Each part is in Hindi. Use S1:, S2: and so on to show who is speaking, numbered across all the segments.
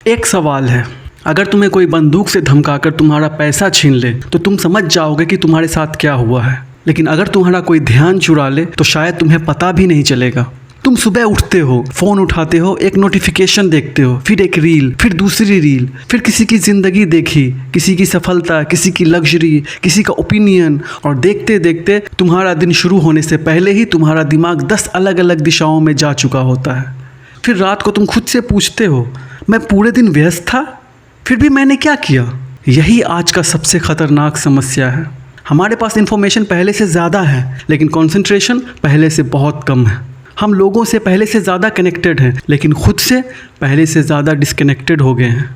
S1: एक सवाल है, अगर तुम्हें कोई बंदूक से धमकाकर तुम्हारा पैसा छीन ले तो तुम समझ जाओगे कि तुम्हारे साथ क्या हुआ है। लेकिन अगर तुम्हारा कोई ध्यान चुरा ले तो शायद तुम्हें पता भी नहीं चलेगा। तुम सुबह उठते हो, फ़ोन उठाते हो, एक नोटिफिकेशन देखते हो, फिर एक रील, फिर दूसरी रील, फिर किसी की ज़िंदगी देखी, किसी की सफलता, किसी की लग्जरी, किसी का ओपिनियन, और देखते देखते तुम्हारा दिन शुरू होने से पहले ही तुम्हारा दिमाग 10 अलग अलग दिशाओं में जा चुका होता है। फिर रात को तुम खुद से पूछते हो, मैं पूरे दिन व्यस्त था, फिर भी मैंने क्या किया? यही आज का सबसे ख़तरनाक समस्या है। हमारे पास इन्फॉर्मेशन पहले से ज़्यादा है, लेकिन कंसंट्रेशन पहले से बहुत कम है। हम लोगों से पहले से ज़्यादा कनेक्टेड हैं, लेकिन खुद से पहले से ज़्यादा डिस्कनेक्टेड हो गए हैं।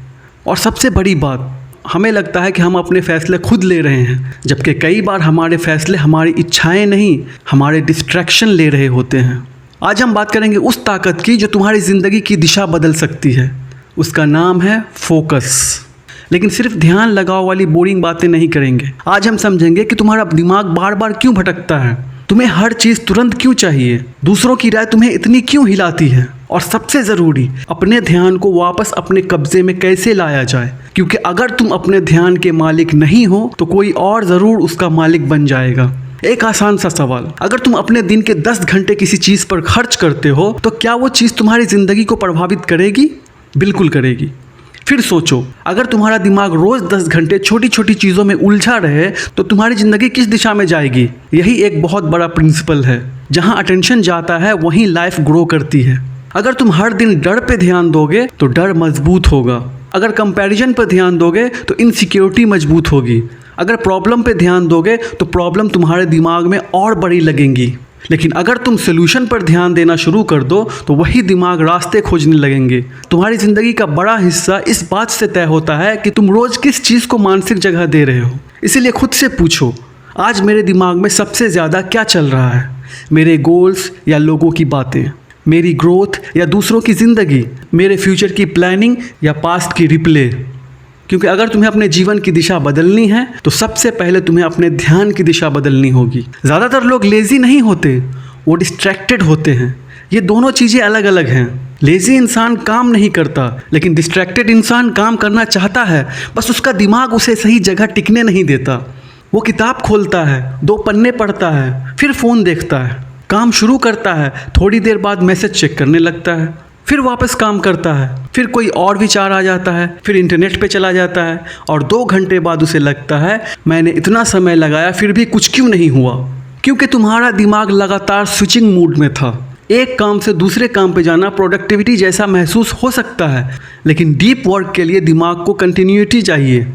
S1: और सबसे बड़ी बात, हमें लगता है कि हम अपने फ़ैसले खुद ले रहे हैं, जबकि कई बार हमारे फ़ैसले हमारी इच्छाएं नहीं, हमारे डिस्ट्रैक्शन ले रहे होते हैं। आज हम बात करेंगे उस ताकत की जो तुम्हारी ज़िंदगी की दिशा बदल सकती है। उसका नाम है फोकस। लेकिन सिर्फ ध्यान लगाओ वाली बोरिंग बातें नहीं करेंगे। आज हम समझेंगे कि तुम्हारा दिमाग बार बार क्यों भटकता है, तुम्हें हर चीज़ तुरंत क्यों चाहिए, दूसरों की राय तुम्हें इतनी क्यों हिलाती है, और सबसे ज़रूरी, अपने ध्यान को वापस अपने कब्जे में कैसे लाया जाए। क्योंकि अगर तुम अपने ध्यान के मालिक नहीं हो तो कोई और ज़रूर उसका मालिक बन जाएगा। एक आसान सा सवाल, अगर तुम अपने दिन के 10 घंटे किसी चीज़ पर खर्च करते हो तो क्या वो चीज़ तुम्हारी ज़िंदगी को प्रभावित करेगी? बिल्कुल करेगी। फिर सोचो, अगर तुम्हारा दिमाग रोज़ 10 घंटे छोटी छोटी चीज़ों में उलझा रहे तो तुम्हारी ज़िंदगी किस दिशा में जाएगी? यही एक बहुत बड़ा प्रिंसिपल है। जहाँ अटेंशन जाता है वहीं लाइफ ग्रो करती है। अगर तुम हर दिन डर पे ध्यान दोगे तो डर मजबूत होगा। अगर कंपैरिजन पर ध्यान दोगे तो इनसिक्योरिटी मजबूत होगी। अगर प्रॉब्लम पे ध्यान दोगे तो प्रॉब्लम तुम्हारे दिमाग में और बड़ी लगेंगी। लेकिन अगर तुम सोल्यूशन पर ध्यान देना शुरू कर दो तो वही दिमाग रास्ते खोजने लगेंगे। तुम्हारी ज़िंदगी का बड़ा हिस्सा इस बात से तय होता है कि तुम रोज़ किस चीज़ को मानसिक जगह दे रहे हो। इसीलिए खुद से पूछो, आज मेरे दिमाग में सबसे ज़्यादा क्या चल रहा है? मेरे गोल्स या लोगों की बातें, मेरी ग्रोथ या दूसरों की ज़िंदगी, मेरे फ्यूचर की प्लानिंग या पास्ट की रिप्ले? क्योंकि अगर तुम्हें अपने जीवन की दिशा बदलनी है तो सबसे पहले तुम्हें अपने ध्यान की दिशा बदलनी होगी। ज़्यादातर लोग लेज़ी नहीं होते, वो डिस्ट्रैक्टेड होते हैं। ये दोनों चीज़ें अलग अलग हैं। लेज़ी इंसान काम नहीं करता, लेकिन डिस्ट्रैक्टेड इंसान काम करना चाहता है, बस उसका दिमाग उसे सही जगह टिकने नहीं देता। वो किताब खोलता है, 2 पन्ने पढ़ता है, फिर फ़ोन देखता है, काम शुरू करता है, थोड़ी देर बाद मैसेज चेक करने लगता है, फिर वापस काम करता है, फिर कोई और विचार आ जाता है, फिर इंटरनेट पे चला जाता है, और 2 घंटे बाद उसे लगता है मैंने इतना समय लगाया फिर भी कुछ क्यों नहीं हुआ? क्योंकि तुम्हारा दिमाग लगातार स्विचिंग मूड में था। एक काम से दूसरे काम पे जाना प्रोडक्टिविटी जैसा महसूस हो सकता है, लेकिन डीप वर्क के लिए दिमाग को कंटिन्यूटी चाहिए।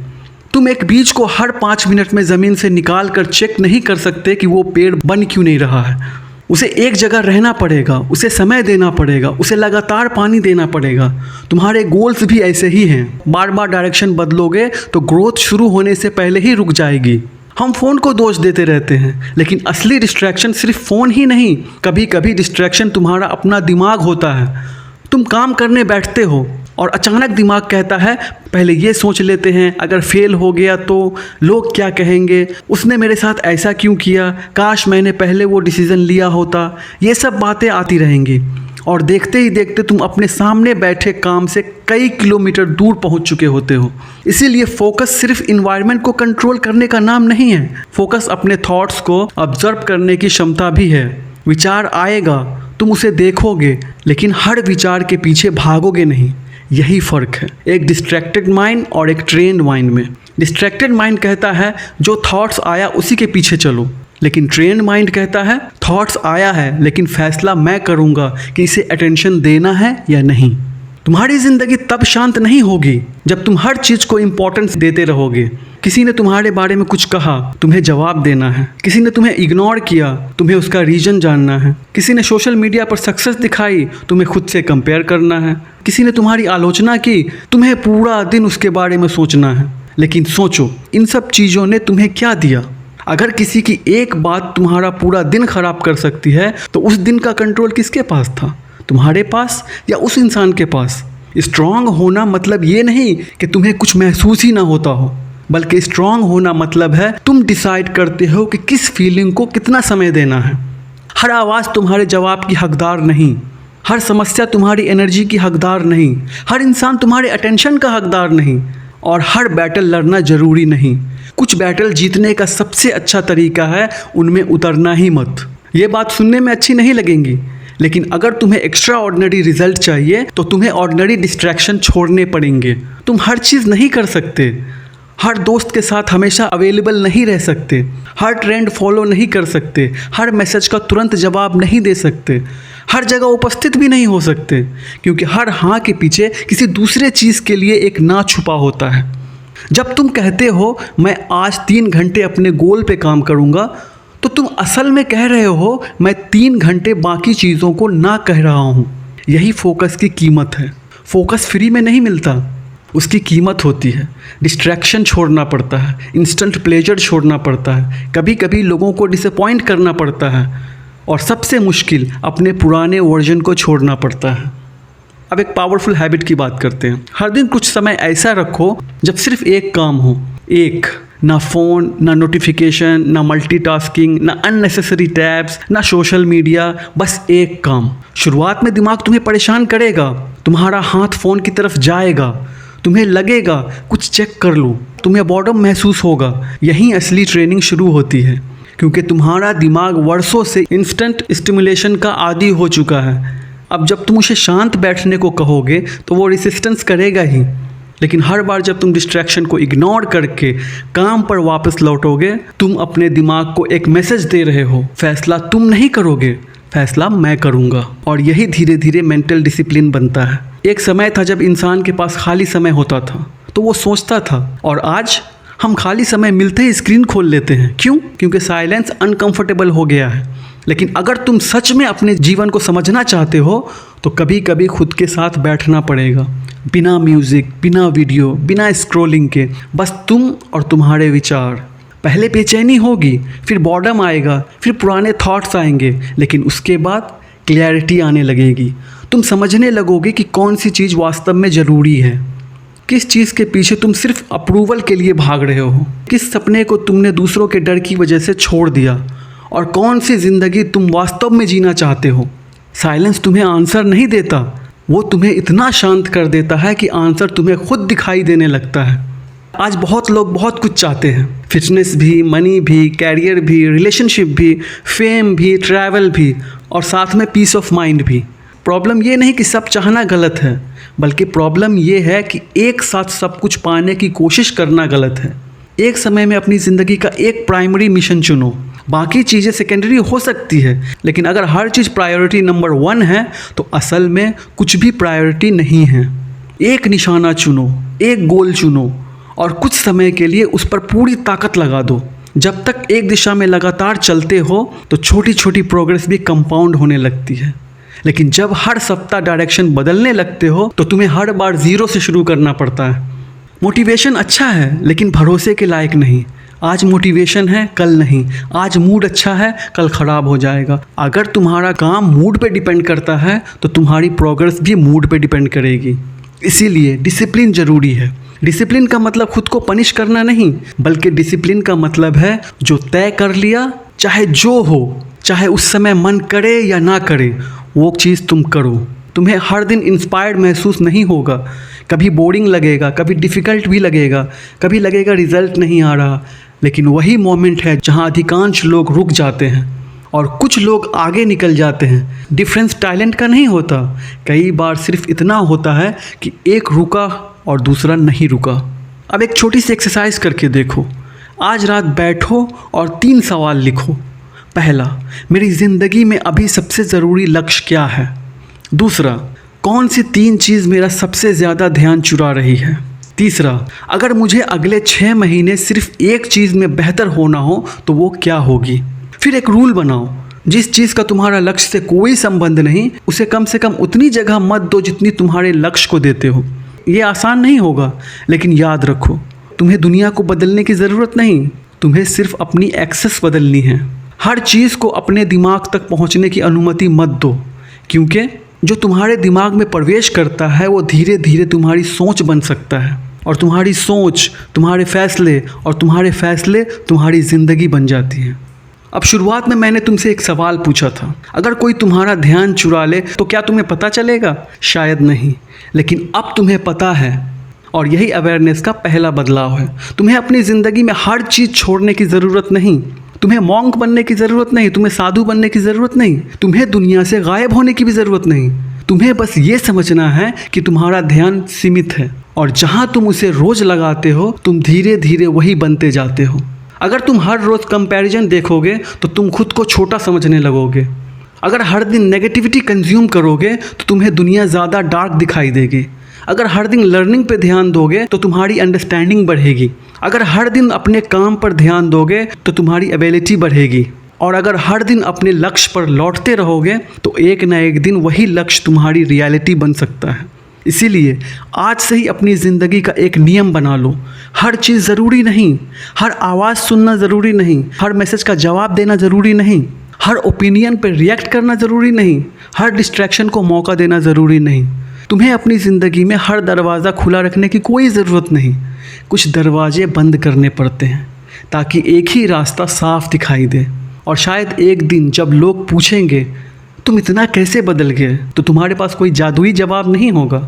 S1: तुम एक बीज को हर 5 मिनट में ज़मीन से निकाल कर चेक नहीं कर सकते कि वो पेड़ बन क्यों नहीं रहा है। उसे एक जगह रहना पड़ेगा, उसे समय देना पड़ेगा, उसे लगातार पानी देना पड़ेगा। तुम्हारे गोल्स भी ऐसे ही हैं। बार बार डायरेक्शन बदलोगे तो ग्रोथ शुरू होने से पहले ही रुक जाएगी। हम फ़ोन को दोष देते रहते हैं, लेकिन असली डिस्ट्रैक्शन सिर्फ फ़ोन ही नहीं, कभी कभी डिस्ट्रैक्शन तुम्हारा अपना दिमाग होता है। तुम काम करने बैठते हो और अचानक दिमाग कहता है पहले ये सोच लेते हैं, अगर फेल हो गया तो लोग क्या कहेंगे, उसने मेरे साथ ऐसा क्यों किया, काश मैंने पहले वो डिसीज़न लिया होता। ये सब बातें आती रहेंगी और देखते ही देखते तुम अपने सामने बैठे काम से कई किलोमीटर दूर पहुंच चुके होते हो। इसीलिए फोकस सिर्फ इन्वायरमेंट को कंट्रोल करने का नाम नहीं है, फोकस अपने थॉट्स को ऑब्जर्व करने की क्षमता भी है। विचार आएगा, तुम उसे देखोगे, लेकिन हर विचार के पीछे भागोगे नहीं। यही फ़र्क है एक डिस्ट्रैक्टेड माइंड और एक ट्रेन्ड माइंड में। डिस्ट्रैक्टेड माइंड कहता है जो थॉट्स आया उसी के पीछे चलो, लेकिन ट्रेन्ड माइंड कहता है थॉट्स आया है लेकिन फैसला मैं करूँगा कि इसे अटेंशन देना है या नहीं। तुम्हारी ज़िंदगी तब शांत नहीं होगी जब तुम हर चीज़ को इम्पोर्टेंस देते रहोगे। किसी ने तुम्हारे बारे में कुछ कहा, तुम्हें जवाब देना है। किसी ने तुम्हें इग्नोर किया, तुम्हें उसका रीज़न जानना है। किसी ने सोशल मीडिया पर सक्सेस दिखाई, तुम्हें खुद से कंपेयर करना है। किसी ने तुम्हारी आलोचना की, तुम्हें पूरा दिन उसके बारे में सोचना है। लेकिन सोचो, इन सब चीज़ों ने तुम्हें क्या दिया? अगर किसी की एक बात तुम्हारा पूरा दिन खराब कर सकती है तो उस दिन का कंट्रोल किसके पास था? तुम्हारे पास या उस इंसान के पास? स्ट्रांग होना मतलब ये नहीं कि तुम्हें कुछ महसूस ही ना होता हो, बल्कि स्ट्रांग होना मतलब है तुम डिसाइड करते हो कि किस फीलिंग को कितना समय देना है। हर आवाज़ तुम्हारे जवाब की हकदार नहीं, हर समस्या तुम्हारी एनर्जी की हकदार नहीं, हर इंसान तुम्हारे अटेंशन का हकदार नहीं, और हर बैटल लड़ना ज़रूरी नहीं। कुछ बैटल जीतने का सबसे अच्छा तरीका है उनमें उतरना ही मत। ये बात सुनने में अच्छी नहीं लगेंगी, लेकिन अगर तुम्हें एक्स्ट्रा ऑर्डिनरी रिजल्ट चाहिए तो तुम्हें ऑर्डिनरी डिस्ट्रैक्शन छोड़ने पड़ेंगे। तुम हर चीज़ नहीं कर सकते, हर दोस्त के साथ हमेशा अवेलेबल नहीं रह सकते, हर ट्रेंड फॉलो नहीं कर सकते, हर मैसेज का तुरंत जवाब नहीं दे सकते, हर जगह उपस्थित भी नहीं हो सकते, क्योंकि हर हाँ के पीछे किसी दूसरे चीज़ के लिए एक ना छुपा होता है। जब तुम कहते हो मैं आज 3 घंटे अपने गोल पे काम करूँगा, तो तुम असल में कह रहे हो मैं 3 घंटे बाकी चीज़ों को ना कह रहा हूँ। यही फोकस की कीमत है। फोकस फ्री में नहीं मिलता, उसकी कीमत होती है। डिस्ट्रैक्शन छोड़ना पड़ता है, इंस्टेंट प्लेजर छोड़ना पड़ता है, कभी कभी लोगों को डिसअपॉइंट करना पड़ता है, और सबसे मुश्किल अपने पुराने वर्जन को छोड़ना पड़ता है। अब एक पावरफुल हैबिट की बात करते हैं। हर दिन कुछ समय ऐसा रखो जब सिर्फ एक काम हो। एक, ना फ़ोन, ना नोटिफिकेशन, ना मल्टीटास्किंग, ना अननेसेसरी टैब्स, ना सोशल मीडिया, बस एक काम। शुरुआत में दिमाग तुम्हें परेशान करेगा, तुम्हारा हाथ फ़ोन की तरफ जाएगा, तुम्हें लगेगा कुछ चेक कर लूँ, तुम्हें बॉर्डम महसूस होगा। यहीं असली ट्रेनिंग शुरू होती है, क्योंकि तुम्हारा दिमाग वर्षों से इंस्टेंट स्टिमुलेशन का आदी हो चुका है। अब जब तुम उसे शांत बैठने को कहोगे तो वो रेसिस्टेंस करेगा ही, लेकिन हर बार जब तुम डिस्ट्रैक्शन को इग्नोर करके काम पर वापस लौटोगे, तुम अपने दिमाग को एक मैसेज दे रहे हो, फैसला तुम नहीं करोगे, फैसला मैं करूँगा। और यही धीरे धीरे मेंटल डिसिप्लिन बनता है। एक समय था जब इंसान के पास खाली समय होता था तो वो सोचता था, और आज हम खाली समय मिलते ही स्क्रीन खोल लेते हैं। क्यों? क्योंकि साइलेंस अनकंफर्टेबल हो गया है। लेकिन अगर तुम सच में अपने जीवन को समझना चाहते हो तो कभी कभी खुद के साथ बैठना पड़ेगा, बिना म्यूज़िक, बिना वीडियो, बिना स्क्रॉलिंग के, बस तुम और तुम्हारे विचार। पहले बेचैनी होगी, फिर बॉर्डम आएगा, फिर पुराने थॉट्स आएंगे, लेकिन उसके बाद क्लैरिटी आने लगेगी। तुम समझने लगोगे कि कौन सी चीज़ वास्तव में ज़रूरी है, किस चीज़ के पीछे तुम सिर्फ अप्रूवल के लिए भाग रहे हो, किस सपने को तुमने दूसरों के डर की वजह से छोड़ दिया, और कौन सी ज़िंदगी तुम वास्तव में जीना चाहते हो। साइलेंस तुम्हें आंसर नहीं देता, वो तुम्हें इतना शांत कर देता है कि आंसर तुम्हें खुद दिखाई देने लगता है। आज बहुत लोग बहुत कुछ चाहते हैं, फिटनेस भी, मनी भी, कैरियर भी, रिलेशनशिप भी, फेम भी, ट्रैवल भी, और साथ में पीस ऑफ माइंड भी। प्रॉब्लम ये नहीं कि सब चाहना गलत है, बल्कि प्रॉब्लम ये है कि एक साथ सब कुछ पाने की कोशिश करना गलत है। एक समय में अपनी ज़िंदगी का एक प्राइमरी मिशन चुनो, बाकी चीज़ें सेकेंडरी हो सकती है, लेकिन अगर हर चीज़ प्रायोरिटी नंबर 1 है तो असल में कुछ भी प्रायोरिटी नहीं है। एक निशाना चुनो, एक गोल चुनो, और कुछ समय के लिए उस पर पूरी ताकत लगा दो। जब तक एक दिशा में लगातार चलते हो तो छोटी छोटी प्रोग्रेस भी कंपाउंड होने लगती है, लेकिन जब हर सप्ताह डायरेक्शन बदलने लगते हो तो तुम्हें हर बार ज़ीरो से शुरू करना पड़ता है। मोटिवेशन अच्छा है, लेकिन भरोसे के लायक नहीं। आज मोटिवेशन है, कल नहीं। आज मूड अच्छा है, कल ख़राब हो जाएगा। अगर तुम्हारा काम मूड पे डिपेंड करता है तो तुम्हारी प्रोग्रेस भी मूड पे डिपेंड करेगी। इसीलिए डिसिप्लिन ज़रूरी है। डिसिप्लिन का मतलब खुद को पनिश करना नहीं, बल्कि डिसिप्लिन का मतलब है जो तय कर लिया, चाहे जो हो, चाहे उस समय मन करे या ना करे, वो चीज़ तुम करो। तुम्हें हर दिन इंस्पायर्ड महसूस नहीं होगा, कभी बोरिंग लगेगा, कभी डिफ़िकल्ट भी लगेगा, कभी लगेगा रिजल्ट नहीं आ रहा, लेकिन वही मोमेंट है जहाँ अधिकांश लोग रुक जाते हैं और कुछ लोग आगे निकल जाते हैं। डिफरेंस टैलेंट का नहीं होता, कई बार सिर्फ इतना होता है कि एक रुका और दूसरा नहीं रुका। अब एक छोटी सी एक्सरसाइज करके देखो। आज रात बैठो और 3 सवाल लिखो। पहला, मेरी ज़िंदगी में अभी सबसे ज़रूरी लक्ष्य क्या है? दूसरा, कौन सी 3 चीज़ मेरा सबसे ज़्यादा ध्यान चुरा रही है? तीसरा, अगर मुझे अगले 6 महीने सिर्फ एक चीज़ में बेहतर होना हो तो वो क्या होगी? फिर एक रूल बनाओ, जिस चीज़ का तुम्हारा लक्ष्य से कोई संबंध नहीं, उसे कम से कम उतनी जगह मत दो जितनी तुम्हारे लक्ष्य को देते हो। ये आसान नहीं होगा, लेकिन याद रखो, तुम्हें दुनिया को बदलने की ज़रूरत नहीं, तुम्हें सिर्फ अपनी एक्सेस बदलनी है। हर चीज़ को अपने दिमाग तक पहुंचने की अनुमति मत दो, क्योंकि जो तुम्हारे दिमाग में प्रवेश करता है वो धीरे धीरे तुम्हारी सोच बन सकता है, और तुम्हारी सोच तुम्हारे फैसले, और तुम्हारे फैसले तुम्हारी ज़िंदगी बन जाती हैं। अब शुरुआत में मैंने तुमसे एक सवाल पूछा था, अगर कोई तुम्हारा ध्यान चुरा ले तो क्या तुम्हें पता चलेगा? शायद नहीं, लेकिन अब तुम्हें पता है और यही अवेयरनेस का पहला बदलाव है। तुम्हें अपनी ज़िंदगी में हर चीज़ छोड़ने की ज़रूरत नहीं, तुम्हें मॉन्क बनने की ज़रूरत नहीं, तुम्हें साधु बनने की ज़रूरत नहीं, तुम्हें दुनिया से गायब होने की भी ज़रूरत नहीं। तुम्हें बस ये समझना है कि तुम्हारा ध्यान सीमित है और जहाँ तुम उसे रोज़ लगाते हो तुम धीरे धीरे वही बनते जाते हो। अगर तुम हर रोज़ कंपैरिजन देखोगे तो तुम खुद को छोटा समझने लगोगे। अगर हर दिन नेगेटिविटी कंज्यूम करोगे तो तुम्हें दुनिया ज़्यादा डार्क दिखाई देगी। अगर हर दिन लर्निंग पे ध्यान दोगे तो तुम्हारी अंडरस्टैंडिंग बढ़ेगी। अगर हर दिन अपने काम पर ध्यान दोगे तो तुम्हारी एबिलिटी बढ़ेगी। और अगर हर दिन अपने लक्ष्य पर लौटते रहोगे तो एक न एक दिन वही लक्ष्य तुम्हारी रियलिटी बन सकता है। इसीलिए आज से ही अपनी ज़िंदगी का एक नियम बना लो। हर चीज़ ज़रूरी नहीं, हर आवाज़ सुनना ज़रूरी नहीं, हर मैसेज का जवाब देना ज़रूरी नहीं, हर ओपिनियन पर रिएक्ट करना ज़रूरी नहीं, हर डिस्ट्रैक्शन को मौका देना ज़रूरी नहीं। तुम्हें अपनी ज़िंदगी में हर दरवाज़ा खुला रखने की कोई ज़रूरत नहीं। कुछ दरवाजे बंद करने पड़ते हैं ताकि एक ही रास्ता साफ दिखाई दे। और शायद एक दिन जब लोग पूछेंगे तुम इतना कैसे बदल गए, तो तुम्हारे पास कोई जादुई जवाब नहीं होगा।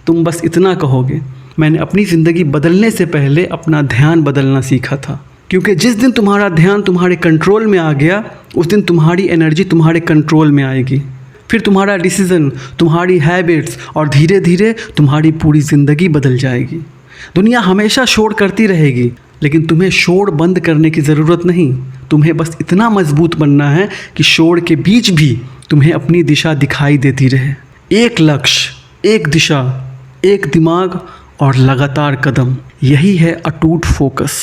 S1: तुम बस इतना कहोगे, मैंने अपनी ज़िंदगी बदलने से पहले अपना ध्यान बदलना सीखा था। क्योंकि जिस दिन तुम्हारा ध्यान तुम्हारे कंट्रोल में आ गया उस दिन तुम्हारी एनर्जी तुम्हारे कंट्रोल में आएगी। फिर तुम्हारा डिसीज़न, तुम्हारी हैबिट्स और धीरे धीरे तुम्हारी पूरी ज़िंदगी बदल जाएगी। दुनिया हमेशा शोर करती रहेगी, लेकिन तुम्हें शोर बंद करने की ज़रूरत नहीं। तुम्हें बस इतना मजबूत बनना है कि शोर के बीच भी तुम्हें अपनी दिशा दिखाई देती रहे। एक लक्ष्य, एक दिशा, एक दिमाग और लगातार कदम, यही है अटूट फोकस।